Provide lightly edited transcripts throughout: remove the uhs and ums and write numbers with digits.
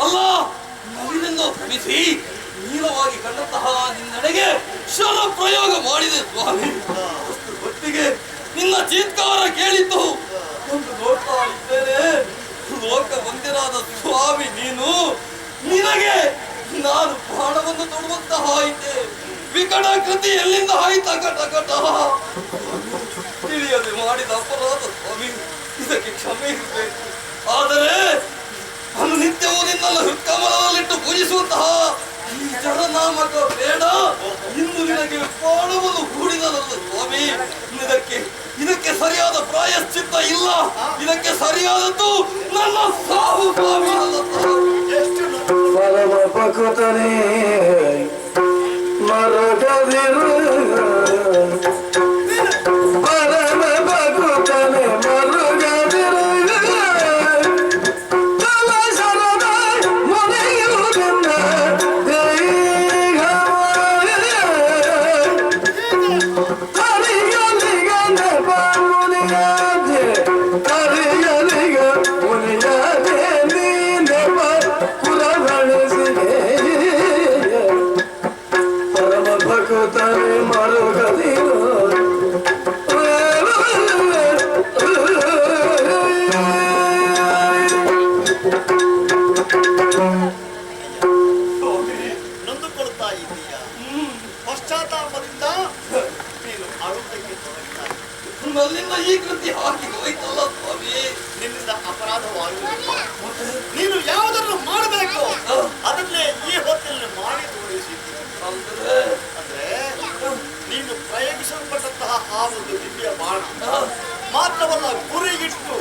ಅಲ್ಲ, ನವಿಲೆಂದು ಭ್ರಮಿಸಿ ನೀಲವಾಗಿ ಕಂಡಂತಹ ನಿನ್ನಡೆಗೆ ಶರ ಪ್ರಯೋಗ ಮಾಡಿದೆ ಸ್ವಾಮಿ. ಅಷ್ಟು ಹೊತ್ತಿಗೆ ನಿನ್ನ ಚೀತ್ಕಾರ ಕೇಳಿದ್ದು ಒಂದು ನೋಡ್ತಾ ಇದ್ದೇನೆ. ಲೋಕ ಮಂದಿರಾದ ಸ್ವಾಮಿ ನೀನು, ನಿನಗೆ ನಾನು ಪ್ರಾಣವನ್ನು ತೊಡುವಂತಹ ಆಯಿತೆ. ವಿಕಟ ಕೃತಿ ಎಲ್ಲಿಂದ ಆಯ್ತ ಕಟ ಕಟ ತಿಳಿಯದೆ ಮಾಡಿದ ಅಪರಾಧ ಸ್ವಾಮಿ, ಇದಕ್ಕೆ ಕ್ಷಮೆ ಇರಬೇಕು. ಆದರೆ ನಾನು ನಿತ್ಯವೂ ನಿನ್ನನ್ನು ಹೃತ್ಕಮಲದಲ್ಲಿಟ್ಟು ಪೂಜಿಸುವಂತಹ ಈ ಜಗನ್ನಾಮಕ ಬೇಡ. ಇಂದು ನಿನಗೆ ಪ್ರಾಣವನ್ನು ಹೂಡಿದನಲ್ಲ ಸ್ವಾಮಿ, ಇದಕ್ಕೆ ಸರಿಯಾದ ಪ್ರಾಯಶ್ಚಿತ್ತ ಇಲ್ಲ. ಇದಕ್ಕೆ ಸರಿಯಾದದ್ದು ನನ್ನ ಸಾವು ಸ್ವಾಮಿ. ಪರಮ ಪಕುತನೇ ಮರಗದಿರು, ಪರಮ ಪಕುತನೇ ಮರುಗದಿರು, ತಲ ಶರದ ಮೊನೆಯುವುದನ್ನ ದೇಹ ಕರಿಯಲಿಗನ ಮುನಿಯಾದೆ, ಕರಿಯಲಿಗ ಮುನಿಯಾದೆ ನೀನೆವ ಕುಲವಳಿಸಿದೆ. ಪರಮ ಭಕ್ತನೇ ಮರುಗದಿರು, ನೊಂದುಕೊಳ್ತಾ ಇದ್ದೀಯ. ಪಶ್ಚಾತ್ತಾಪದಿಂದ ನೀನು ಅಳುವುದಕ್ಕೆ ತೊಡಗ್ತಾ ಇದ್ದೀಯ. ನನ್ನಿಂದ ಈ ಕೃತಿ ಹಾಕಿ ಹೋಯ್ತಲ್ಲ ಸ್ವಾಮಿ. ನಿನ್ನಿಂದ ಅಪರಾಧವಾಗುವುದು. ನೀನು ಯಾವುದನ್ನು ಮಾಡಬೇಕು ಅದನ್ನೇ ಈ ಹೊತ್ತಿನಲ್ಲಿ ಮಾಡಿ ತೋರಿಸಿದ್ದೀನಿ. ಅಂದ್ರೆ ನೀನು ಪ್ರಯೋಗಿಸಲ್ಪಟ್ಟಂತಹ ಆ ಒಂದು ದಿವ್ಯ ಬಾಣ ಮಾತ್ರವಲ್ಲ, ಗುರಿಗಿಟ್ಟು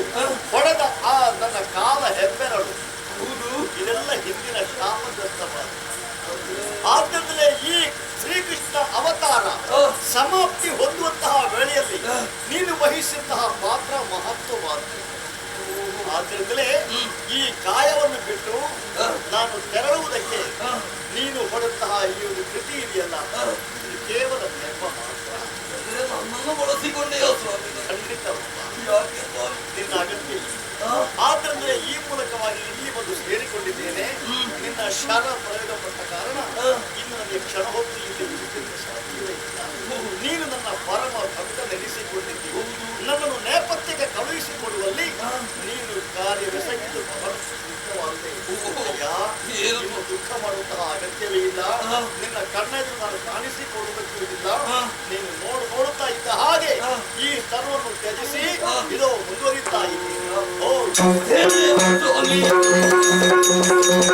ಹೊಡೆದ ಆ ನನ್ನ ಕಾಲ ಹೆಬ್ಬೆರಳು, ಇದೆಲ್ಲ ಹಿಂದಿನ ಶಾಪಗ್ರಸ್ತವಾದ. ಆದ್ದರಿಂದಲೇ ಈ ಶ್ರೀಕೃಷ್ಣ ಅವತಾರ ಸಮಾಪ್ತಿ ಹೊಂದುವಂತಹ ವೇಳೆಯಲ್ಲಿ ನೀನು ವಹಿಸಿದಂತಹ ಪಾತ್ರ ಮಹತ್ವವಾದ. ಆದ್ದರಿಂದಲೇ ಈ ಕಾಯವನ್ನು ಬಿಟ್ಟು ನಾನು ತೆರಳುವುದಕ್ಕೆ ನೀನು ಹೊಡೆದಂತಹ ಈ ಒಂದು ಕೃತಿ ಇದೆಯಲ್ಲ, ಇದು ಕೇವಲ ನೆಪ ಮಾತ್ರ. ನನ್ನನ್ನು ಬಳಸಿಕೊಂಡೆಯೋ ಸ್ವಾಮಿ? ಖಂಡಿತವಲ್ಲ, ಯಾಕೆ ಸ್ವಾಮಿ? ನಿನ್ನ ಅಗತ್ಯ ಇಲ್ಲ. ಆದ್ರಿಂದ ಈ ಮೂಲಕವಾಗಿ ಇಲ್ಲಿ ಬಂದು ಸೇರಿಕೊಂಡಿದ್ದೇನೆ. ನಿನ್ನ ಶರ ಪ್ರಯೋಗಪಟ್ಟ ಕಾರಣ ಇನ್ನು ನನಗೆ ಕ್ಷಣ ಹೊತ್ತು ಇಲ್ಲಿ ಉಳಿದಿರಲು ಸಾಧ್ಯವೇ ಇಲ್ಲ. ನೀನು ನನ್ನ ಪರಮ ಭಕ್ತ ನೆನೆಸಿಕೊಂಡಿದ್ದೀವಿ. ನನ್ನನ್ನು ನೇಪಥ್ಯಕ್ಕೆ ಕಳುಹಿಸಿಕೊಡುವಲ್ಲಿ ನೀನು ಕಾರ್ಯವೆಸಗಿದ್ದು ಬಹಳ ಸಿದ್ಧವಾಗಿದೆ. ಇನ್ನು ದುಃಖ ಮಾಡುವಂತಹ ಅಗತ್ಯವೇ ಇಲ್ಲ. ನಿನ್ನ ಕಣ್ಣೆದುರು ನಾನು ಕಾಣಿಸಿಕೊಳ್ಳುವುದಕ್ಕೂ ಇಲ್ಲ. ನೀನು ನೋಡುತ್ತಾ ಇದ್ದ ಹಾಗೆ ಈ ಸ್ತರವನ್ನು ತ್ಯಜಿಸಿ ಇದೋ ಮುಂದುವರಿಯುತ್ತಾ ಇದ್ದೀನಿ. ಸ್ವಾಮಿ